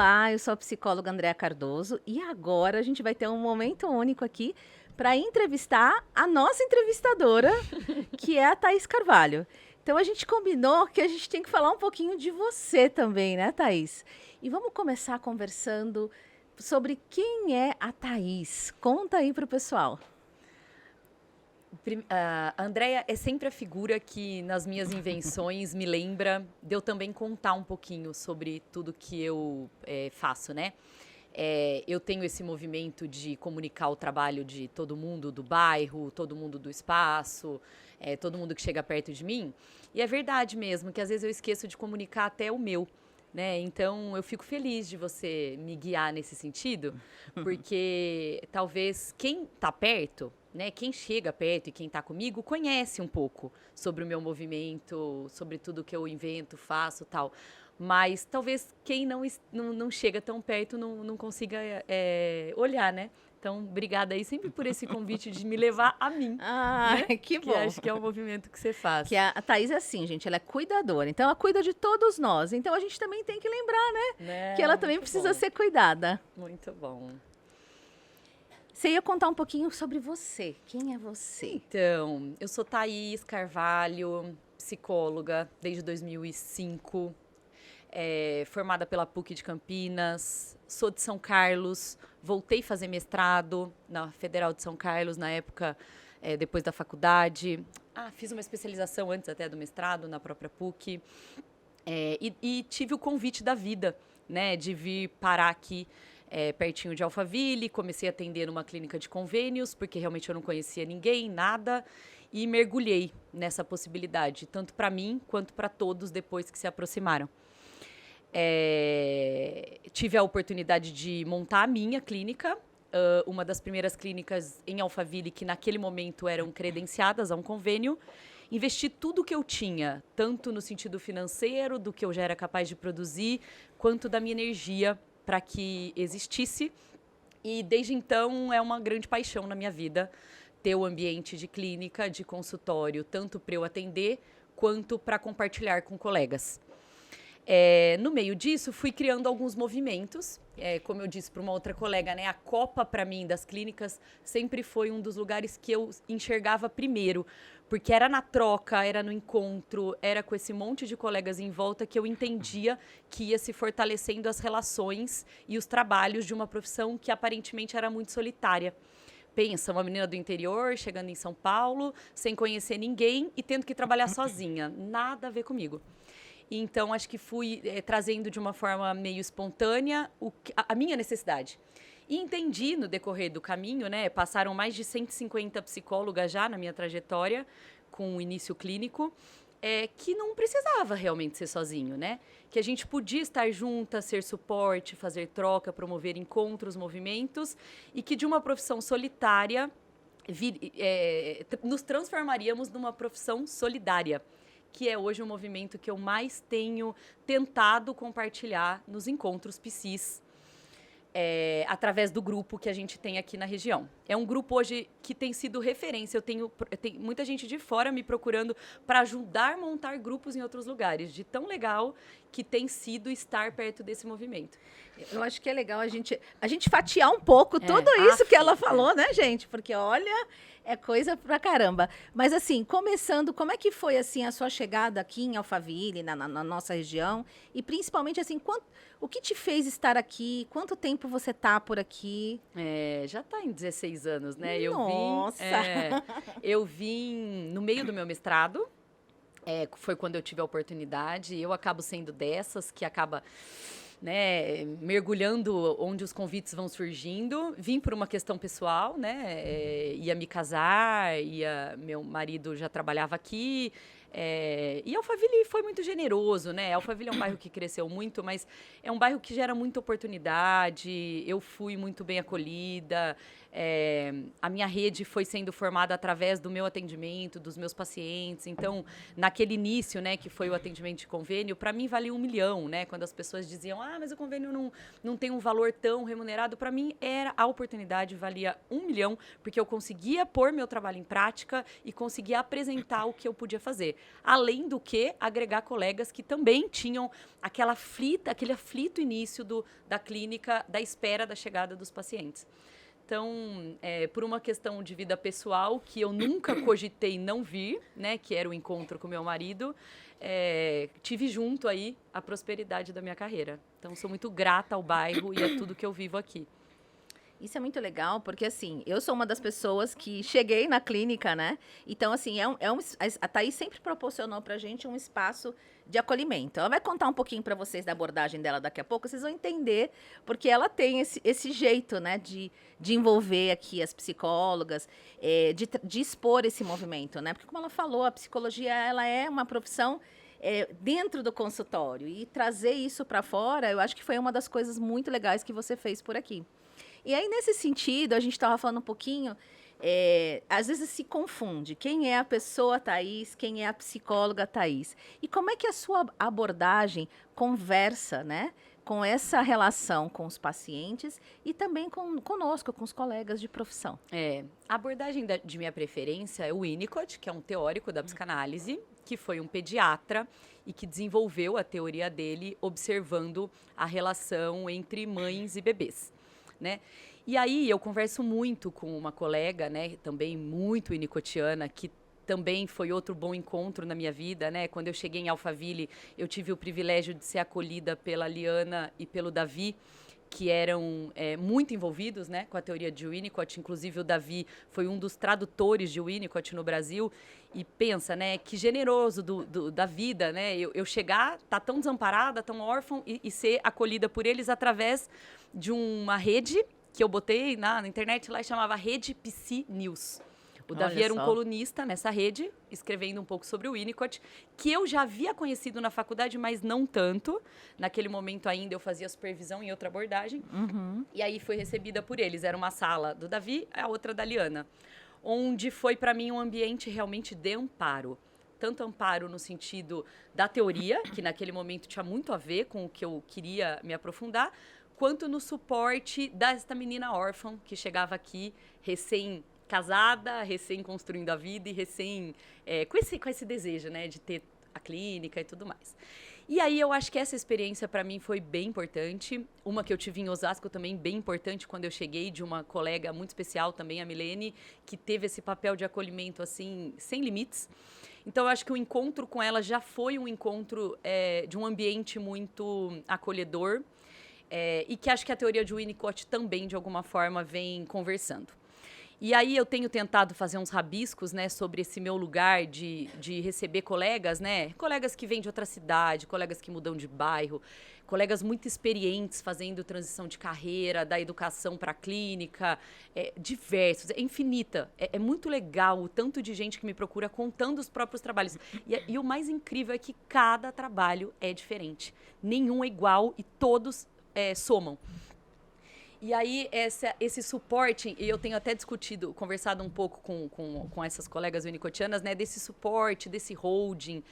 Olá, eu sou a psicóloga Andréa Cardoso e agora a gente vai ter um momento único aqui para entrevistar a nossa entrevistadora, que é a Thaís Carvalho. Então a gente combinou que a gente tem que falar um pouquinho de você também, né, Thaís? E vamos começar conversando sobre quem é a Thaís. Conta aí para o pessoal. A Andréa é sempre a figura que nas minhas invenções me lembra de eu também contar um pouquinho sobre tudo que eu faço, né? Eu tenho esse movimento de comunicar o trabalho de todo mundo do bairro, todo mundo do espaço, todo mundo que chega perto de mim. E é verdade mesmo que às vezes eu esqueço de comunicar até o meu. Né? Então, eu fico feliz de você me guiar nesse sentido, porque talvez quem está perto, né, quem chega perto e quem está comigo, conhece um pouco sobre o meu movimento, sobre tudo que eu invento, faço tal. Mas talvez quem não chega tão perto não consiga olhar, né? Então, obrigada aí sempre por esse convite de me levar a mim. Ah, Né? que bom. Que acho que é o movimento que você faz. Que a Thaís é assim, gente, ela é cuidadora. Então, ela cuida de todos nós. Então, a gente também tem que lembrar, né? Que ela também precisa ser cuidada. Muito bom. Você ia contar um pouquinho sobre você. Quem é você? Então, eu sou Thaís Carvalho, psicóloga desde 2005. Formada pela PUC de Campinas, sou de São Carlos, voltei a fazer mestrado na Federal de São Carlos, na época, depois da faculdade. Fiz uma especialização antes até do mestrado, na própria PUC. E tive o convite da vida, né, de vir parar aqui pertinho de Alphaville. Comecei a atender numa clínica de convênios, porque realmente eu não conhecia ninguém, nada. E mergulhei nessa possibilidade, tanto para mim quanto para todos depois que se aproximaram. Tive a oportunidade de montar a minha clínica, uma das primeiras clínicas em Alphaville que naquele momento eram credenciadas a um convênio. Investi tudo o que eu tinha, tanto no sentido financeiro, do que eu já era capaz de produzir, quanto da minha energia para que existisse. E desde então é uma grande paixão na minha vida ter o ambiente de clínica, de consultório, tanto para eu atender, quanto para compartilhar com colegas. No meio disso, fui criando alguns movimentos. Como eu disse para uma outra colega, né, a copa, para mim, das clínicas, sempre foi um dos lugares que eu enxergava primeiro. Porque era na troca, era no encontro, era com esse monte de colegas em volta que eu entendia que ia se fortalecendo as relações e os trabalhos de uma profissão que aparentemente era muito solitária. Pensa, uma menina do interior, chegando em São Paulo, sem conhecer ninguém e tendo que trabalhar sozinha. Nada a ver comigo. Então, acho que fui trazendo de uma forma meio espontânea a minha necessidade. E entendi no decorrer do caminho, né? Passaram mais de 150 psicólogas já na minha trajetória, com o início clínico, que não precisava realmente ser sozinho, né? Que a gente podia estar juntas, ser suporte, fazer troca, promover encontros, movimentos, e que de uma profissão solitária nos transformaríamos numa profissão solidária, que é hoje o movimento que eu mais tenho tentado compartilhar nos encontros PSIS, através do grupo que a gente tem aqui na região. É um grupo hoje que tem sido referência. Eu tenho muita gente de fora me procurando para ajudar a montar grupos em outros lugares, de tão legal que tem sido estar perto desse movimento. Eu acho que é legal a gente fatiar um pouco tudo isso que ela falou, né, gente? Porque, olha, é coisa pra caramba. Mas, assim, começando, como é que foi, assim, a sua chegada aqui em Alphaville, na nossa região? E, principalmente, assim, o que te fez estar aqui? Quanto tempo você tá por aqui? Já está em 16 anos, né? Nossa! Eu vim no meio do meu mestrado. Foi quando eu tive a oportunidade. Eu acabo sendo dessas que acaba, né, mergulhando onde os convites vão surgindo. Vim por uma questão pessoal, né? Ia me casar, meu marido já trabalhava aqui. E Alphaville foi muito generoso, né? Alphaville é um bairro que cresceu muito, mas é um bairro que gera muita oportunidade. Eu fui muito bem acolhida. A minha rede foi sendo formada através do meu atendimento, dos meus pacientes. Então, naquele início, né, que foi o atendimento de convênio, para mim valia 1 milhão, né? Quando as pessoas diziam, mas o convênio não tem um valor tão remunerado, para mim era a oportunidade, valia 1 milhão, porque eu conseguia pôr meu trabalho em prática e conseguia apresentar o que eu podia fazer. além do que agregar colegas que também tinham aquele aflito início da clínica, da espera da chegada dos pacientes. Então, por uma questão de vida pessoal, que eu nunca cogitei não vir, né, que era o encontro com meu marido, tive junto aí a prosperidade da minha carreira. Então, sou muito grata ao bairro e a tudo que eu vivo aqui. Isso é muito legal, porque assim, eu sou uma das pessoas que cheguei na clínica, né? Então, assim, a Thaís sempre proporcionou pra gente um espaço de acolhimento. Ela vai contar um pouquinho pra vocês da abordagem dela daqui a pouco, vocês vão entender, porque ela tem esse jeito, né, de envolver aqui as psicólogas, de expor esse movimento, né? Porque, como ela falou, a psicologia, ela é uma profissão dentro do consultório. E trazer isso pra fora, eu acho que foi uma das coisas muito legais que você fez por aqui. E aí, nesse sentido, a gente estava falando um pouquinho, às vezes se confunde quem é a pessoa Thaís, quem é a psicóloga Thaís. E como é que a sua abordagem conversa, né, com essa relação com os pacientes e também conosco, com os colegas de profissão? A abordagem de minha preferência é o Winnicott, que é um teórico da psicanálise, que foi um pediatra e que desenvolveu a teoria dele observando a relação entre mães e bebês. Né? E aí eu converso muito com uma colega, né, também muito winnicottiana, que também foi outro bom encontro na minha vida, né? Quando eu cheguei em Alphaville, eu tive o privilégio de ser acolhida pela Liana e pelo Davi, que eram muito envolvidos, né, com a teoria de Winnicott. Inclusive, o Davi foi um dos tradutores de Winnicott no Brasil. E pensa, né, que generoso da vida, né? Eu chegar, tá tão desamparada, tão órfã, e ser acolhida por eles através de uma rede que eu botei na internet lá e chamava Rede Psi News. O Davi era um colunista nessa rede, escrevendo um pouco sobre o Winnicott, que eu já havia conhecido na faculdade, mas não tanto. Naquele momento ainda eu fazia supervisão em outra abordagem. Uhum. E aí fui recebida por eles. Era uma sala do Davi, a outra da Liana. Onde foi para mim um ambiente realmente de amparo. Tanto amparo no sentido da teoria, que naquele momento tinha muito a ver com o que eu queria me aprofundar, quanto no suporte desta menina órfã que chegava aqui recém-casada, recém-construindo a vida e com esse desejo, né, de ter a clínica e tudo mais. E aí eu acho que essa experiência para mim foi bem importante. Uma que eu tive em Osasco também bem importante quando eu cheguei, de uma colega muito especial também, a Milene, que teve esse papel de acolhimento assim, sem limites. Então eu acho que o encontro com ela já foi um encontro de um ambiente muito acolhedor. E que acho que a teoria de Winnicott também, de alguma forma, vem conversando. E aí eu tenho tentado fazer uns rabiscos, né, sobre esse meu lugar de receber colegas, né? Colegas que vêm de outra cidade, colegas que mudam de bairro, colegas muito experientes fazendo transição de carreira, da educação para a clínica, diversos, é infinita. É muito legal o tanto de gente que me procura contando os próprios trabalhos. E o mais incrível é que cada trabalho é diferente. Nenhum é igual e todos somam. E aí, esse suporte, e eu tenho até conversado um pouco com essas colegas winnicottianas, né, desse suporte, desse holding,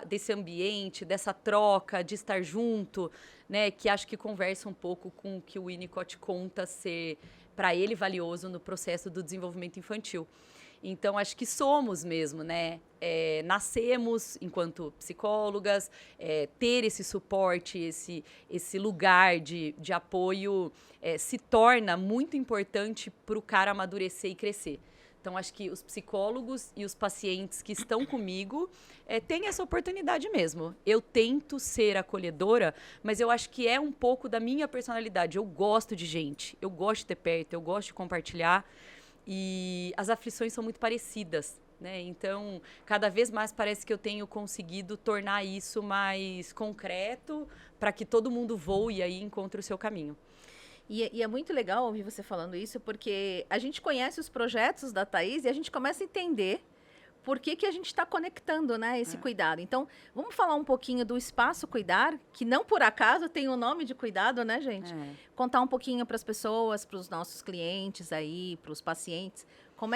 desse ambiente, dessa troca, de estar junto, né, que acho que conversa um pouco com o que o Winnicott conta ser, para ele, valioso no processo do desenvolvimento infantil. Então, acho que somos mesmo, né? Nascemos enquanto psicólogas, ter esse suporte, esse lugar de apoio se torna muito importante para o cara amadurecer e crescer. Então, acho que os psicólogos e os pacientes que estão comigo têm essa oportunidade mesmo. Eu tento ser acolhedora, mas eu acho que é um pouco da minha personalidade. Eu gosto de gente, eu gosto de ter perto, eu gosto de compartilhar. E as aflições são muito parecidas, né? Então, cada vez mais parece que eu tenho conseguido tornar isso mais concreto para que todo mundo voe e aí encontre o seu caminho. E é muito legal ouvir você falando isso, porque a gente conhece os projetos da Thaís e a gente começa a entender por que a gente está conectando, né, esse cuidado. Então, vamos falar um pouquinho do Espaço Cuidar, que não por acaso tem o nome de cuidado, né, gente? Contar um pouquinho para as pessoas, para os nossos clientes aí, para os pacientes, como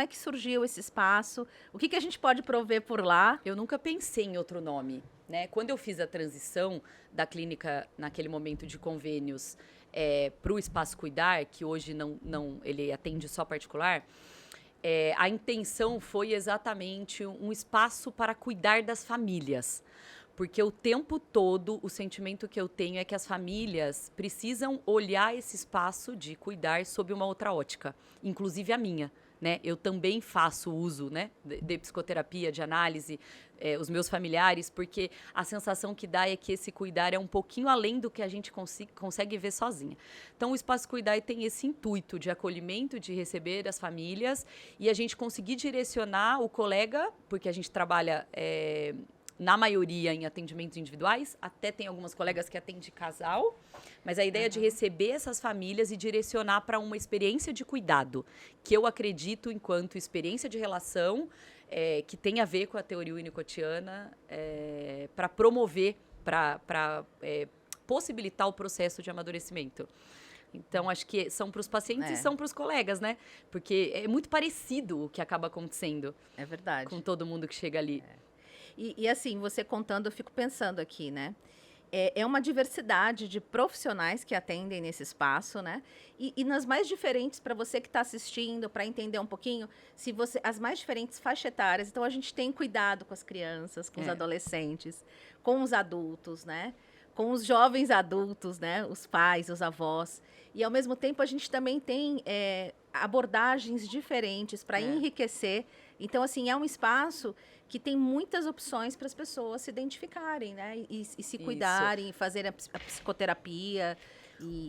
é que surgiu esse espaço, o que a gente pode prover por lá? Eu nunca pensei em outro nome, né? Quando eu fiz a transição da clínica, naquele momento de convênios, para o Espaço Cuidar, que hoje não ele atende só particular, a intenção foi exatamente um espaço para cuidar das famílias. Porque o tempo todo o sentimento que eu tenho é que as famílias precisam olhar esse espaço de cuidar sob uma outra ótica, inclusive a minha. Né? Eu também faço uso, né, de psicoterapia, de análise, os meus familiares, porque a sensação que dá é que esse cuidar é um pouquinho além do que a gente consegue ver sozinha. Então, o Espaço Cuidar tem esse intuito de acolhimento, de receber as famílias e a gente conseguir direcionar o colega, porque a gente trabalha... na maioria em atendimentos individuais, até tem algumas colegas que atendem casal, mas a ideia de receber essas famílias e direcionar para uma experiência de cuidado, que eu acredito enquanto experiência de relação, que tem a ver com a teoria winnicottiana, para promover, para possibilitar o processo de amadurecimento. Então, acho que são para os pacientes e são para os colegas, né? Porque é muito parecido o que acaba acontecendo. É verdade. Com todo mundo que chega ali. E assim, você contando, eu fico pensando aqui, né? É uma diversidade de profissionais que atendem nesse espaço, né? E nas mais diferentes, para você que está assistindo, para entender um pouquinho, as mais diferentes faixas etárias. Então, a gente tem cuidado com as crianças, com os adolescentes, com os adultos, né? Com os jovens adultos, né? Os pais, os avós. E, ao mesmo tempo, a gente também tem abordagens diferentes para enriquecer. Então, assim, é um espaço que tem muitas opções para as pessoas se identificarem, né? E se cuidarem, fazer a psicoterapia.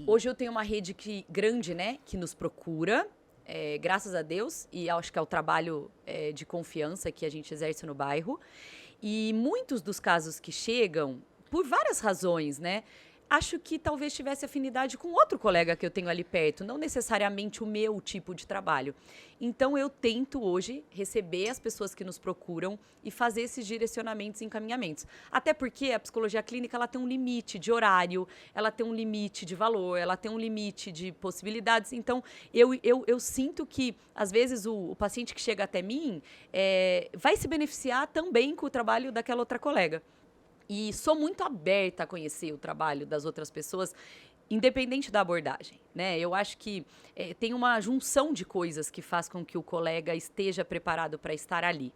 Hoje eu tenho uma rede grande, né? Que nos procura, graças a Deus. E acho que é o trabalho de confiança que a gente exerce no bairro. E muitos dos casos que chegam, por várias razões, né? Acho que talvez tivesse afinidade com outro colega que eu tenho ali perto, não necessariamente o meu tipo de trabalho. Então, eu tento hoje receber as pessoas que nos procuram e fazer esses direcionamentos e encaminhamentos. Até porque a psicologia clínica ela tem um limite de horário, ela tem um limite de valor, ela tem um limite de possibilidades. Então, eu sinto que, às vezes, o paciente que chega até mim vai se beneficiar também com o trabalho daquela outra colega. E sou muito aberta a conhecer o trabalho das outras pessoas, independente da abordagem, né? Eu acho que tem uma junção de coisas que faz com que o colega esteja preparado para estar ali.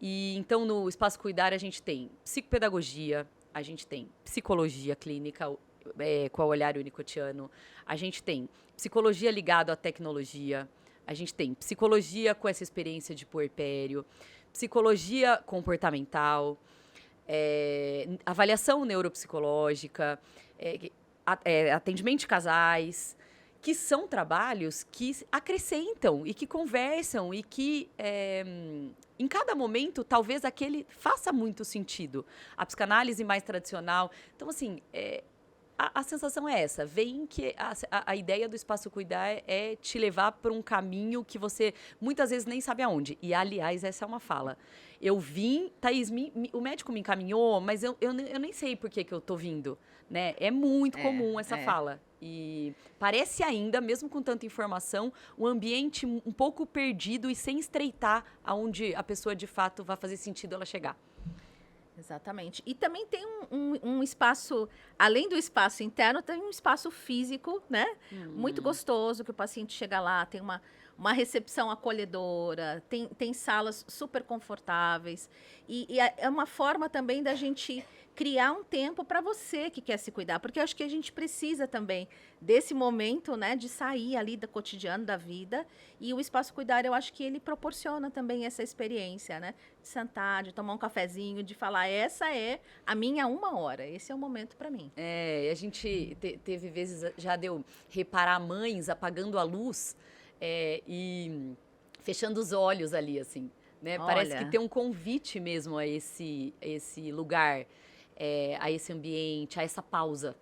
E então, no Espaço Cuidar, a gente tem psicopedagogia, a gente tem psicologia clínica, com o olhar winnicottiano, a gente tem psicologia ligada à tecnologia, a gente tem psicologia com essa experiência de puerpério, psicologia comportamental, avaliação neuropsicológica, atendimento de casais, que são trabalhos que acrescentam e que conversam e que, em cada momento, talvez aquele faça muito sentido. A psicanálise mais tradicional. Então, assim, a sensação é essa. Vem que a ideia do Espaço Cuidar é te levar para um caminho que você muitas vezes nem sabe aonde. E, aliás, essa é uma fala. Eu vim, Thaís, o médico me encaminhou, mas eu nem sei por que eu tô vindo, né? É muito comum essa fala. E parece ainda, mesmo com tanta informação, um ambiente um pouco perdido e sem estreitar aonde a pessoa, de fato, vai fazer sentido ela chegar. Exatamente. E também tem um espaço, além do espaço interno, tem um espaço físico, né? Muito gostoso, que o paciente chega lá, tem uma recepção acolhedora, tem salas super confortáveis. E é uma forma também da gente criar um tempo para você que quer se cuidar. Porque eu acho que a gente precisa também desse momento, né, de sair ali do cotidiano da vida. E o Espaço Cuidar, eu acho que ele proporciona também essa experiência, né? De sentar, de tomar um cafezinho, de falar, essa é a minha 1 hora. Esse é o momento para mim. A gente teve vezes, já deu reparar mães apagando a luz e fechando os olhos ali, assim, né? Parece que tem um convite mesmo a esse lugar, a esse ambiente, a essa pausa,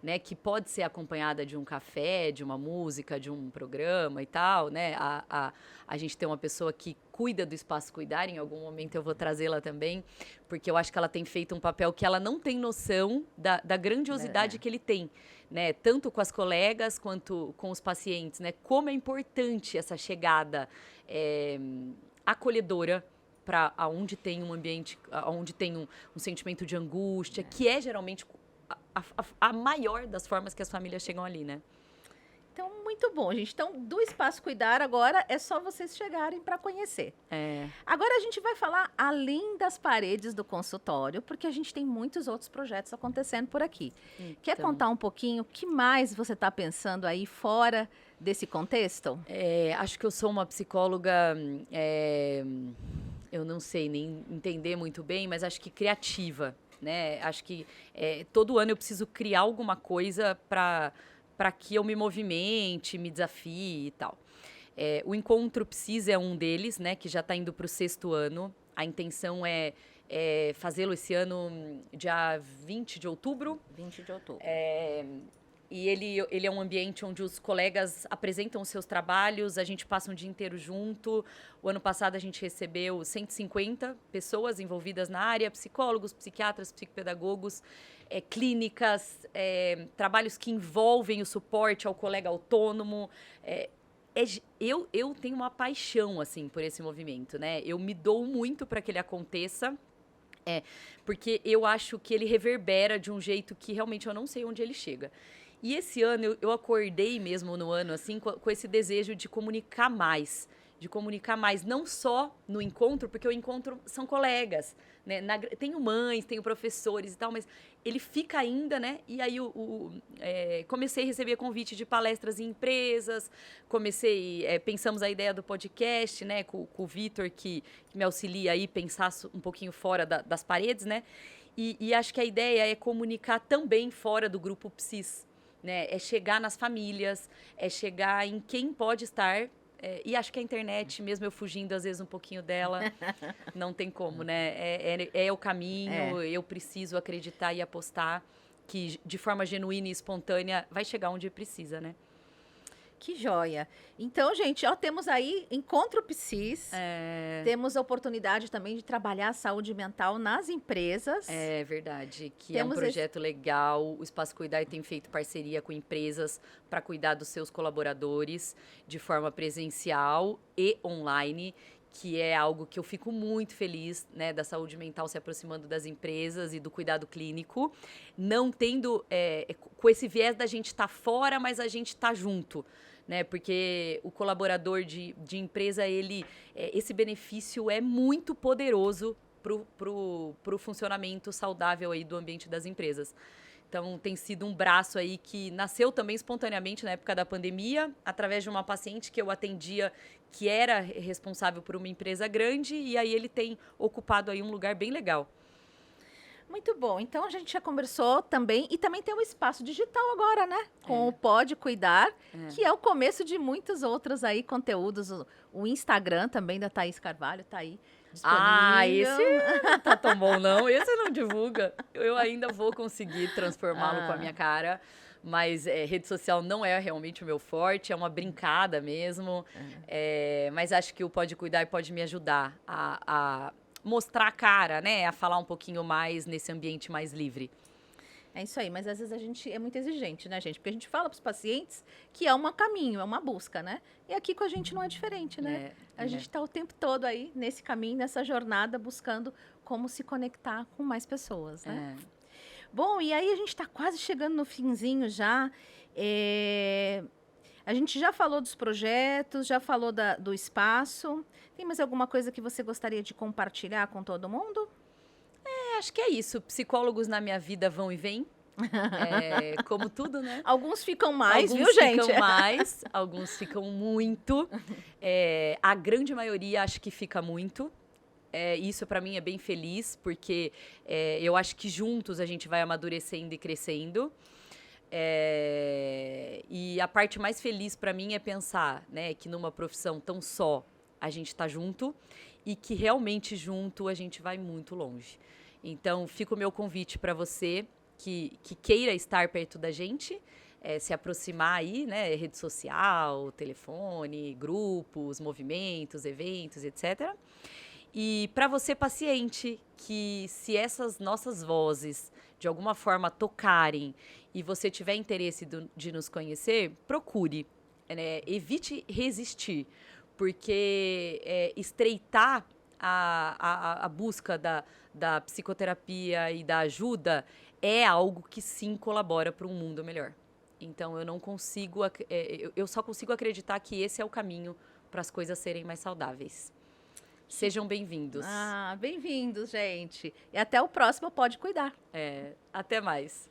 né? Que pode ser acompanhada de um café, de uma música, de um programa e tal, né? A gente tem uma pessoa que cuida do Espaço Cuidar, em algum momento eu vou trazê-la também, porque eu acho que ela tem feito um papel que ela não tem noção da grandiosidade que ele tem, né? Tanto com as colegas quanto com os pacientes, né? Como é importante essa chegada acolhedora para aonde tem um ambiente, aonde tem um sentimento de angústia, que é geralmente a maior das formas que as famílias chegam ali, né? Então, Muito bom, gente. Então, do Espaço Cuidar, agora é só vocês chegarem para conhecer. É. Agora a gente vai falar além das paredes do consultório, porque a gente tem muitos outros projetos acontecendo por aqui. Quer Então, contar um pouquinho o que mais você está pensando aí fora desse contexto? acho que eu sou uma psicóloga, eu não sei nem entender muito bem, mas acho que criativa, né? Acho que todo ano eu preciso criar alguma coisa para que eu me movimente, me desafie e tal. O Encontro Psis é um deles, né? Que já está indo para o 6º ano. A intenção é fazê-lo esse ano, dia 20 de outubro. 20 de outubro. E ele é um ambiente onde os colegas apresentam os seus trabalhos, a gente passa um dia inteiro junto. O ano passado a gente recebeu 150 pessoas envolvidas na área, psicólogos, psiquiatras, psicopedagogos, clínicas, trabalhos que envolvem o suporte ao colega autônomo. Eu tenho uma paixão, assim, por esse movimento, né? Eu me dou muito para que ele aconteça. Porque eu acho que ele reverbera de um jeito que realmente eu não sei onde ele chega. E esse ano, eu acordei mesmo no ano, assim, com esse desejo de comunicar mais. De comunicar mais, não só no encontro, porque o encontro são colegas, né? Tenho mães, tenho professores e tal, mas ele fica ainda, né? E aí comecei a receber convite de palestras em empresas, pensamos a ideia do podcast, né? Com o Vitor, que me auxilia aí pensar um pouquinho fora das paredes, né? E acho que a ideia é comunicar também fora do grupo Psis, né? É chegar nas famílias, é chegar em quem pode estar. E acho que a internet, mesmo eu fugindo às vezes um pouquinho dela, não tem como, né? É o caminho, eu preciso acreditar e apostar que de forma genuína e espontânea vai chegar onde precisa, né? Que joia. Então, gente, temos aí Encontro Psis. Temos a oportunidade também de trabalhar a saúde mental nas empresas. É verdade, que Temos é um projeto legal. O Espaço Cuidar tem feito parceria com empresas para cuidar dos seus colaboradores de forma presencial e online, que é algo que eu fico muito feliz, né, da saúde mental se aproximando das empresas e do cuidado clínico, não tendo, com esse viés da gente estar fora, mas a gente está junto, né, porque o colaborador de empresa, esse benefício é muito poderoso pro funcionamento saudável aí do ambiente das empresas. Então, tem sido um braço aí que nasceu também espontaneamente na época da pandemia, através de uma paciente que eu atendia, que era responsável por uma empresa grande, e aí ele tem ocupado aí um lugar bem legal. Muito bom. Então, a gente já conversou também, e também tem o espaço digital agora, né? Com o Pode Cuidar, que é o começo de muitos outros aí conteúdos. O Instagram também da Thaís Carvalho tá aí disponível. Esse não tá tão bom, não. Esse não divulga. Eu ainda vou conseguir transformá-lo com a minha cara. Mas rede social não é realmente o meu forte, é uma brincada mesmo. Mas acho que o Pode Cuidar pode me ajudar a mostrar a cara, né? A falar um pouquinho mais nesse ambiente mais livre. É isso aí, mas às vezes a gente é muito exigente, né, gente? Porque a gente fala para os pacientes que é um caminho, é uma busca, né? E aqui com a gente não é diferente, né? A gente está o tempo todo aí nesse caminho, nessa jornada, buscando como se conectar com mais pessoas, né? Bom, e aí a gente está quase chegando no finzinho já. A gente já falou dos projetos, já falou do espaço. Tem mais alguma coisa que você gostaria de compartilhar com todo mundo? Acho que é isso. Psicólogos na minha vida vão e vêm. Como tudo, né? Alguns ficam mais, alguns viu, gente? Alguns ficam mais, alguns ficam muito. A grande maioria acho que fica muito. Isso para mim é bem feliz, porque eu acho que juntos a gente vai amadurecendo e crescendo. E a parte mais feliz para mim é pensar, né, que numa profissão tão só a gente está junto e que realmente junto a gente vai muito longe. Então, fica o meu convite para você que queira estar perto da gente, se aproximar aí, né, rede social, telefone, grupos, movimentos, eventos, etc. E para você, paciente, que se essas nossas vozes de alguma forma tocarem e você tiver interesse de nos conhecer, procure, né? Evite resistir, porque estreitar a busca da psicoterapia e da ajuda é algo que sim colabora para um mundo melhor. Então, eu não consigo, eu só consigo acreditar que esse é o caminho para as coisas serem mais saudáveis. Sejam bem-vindos. Ah, bem-vindos, gente. E até o próximo Pode Cuidar. Até mais.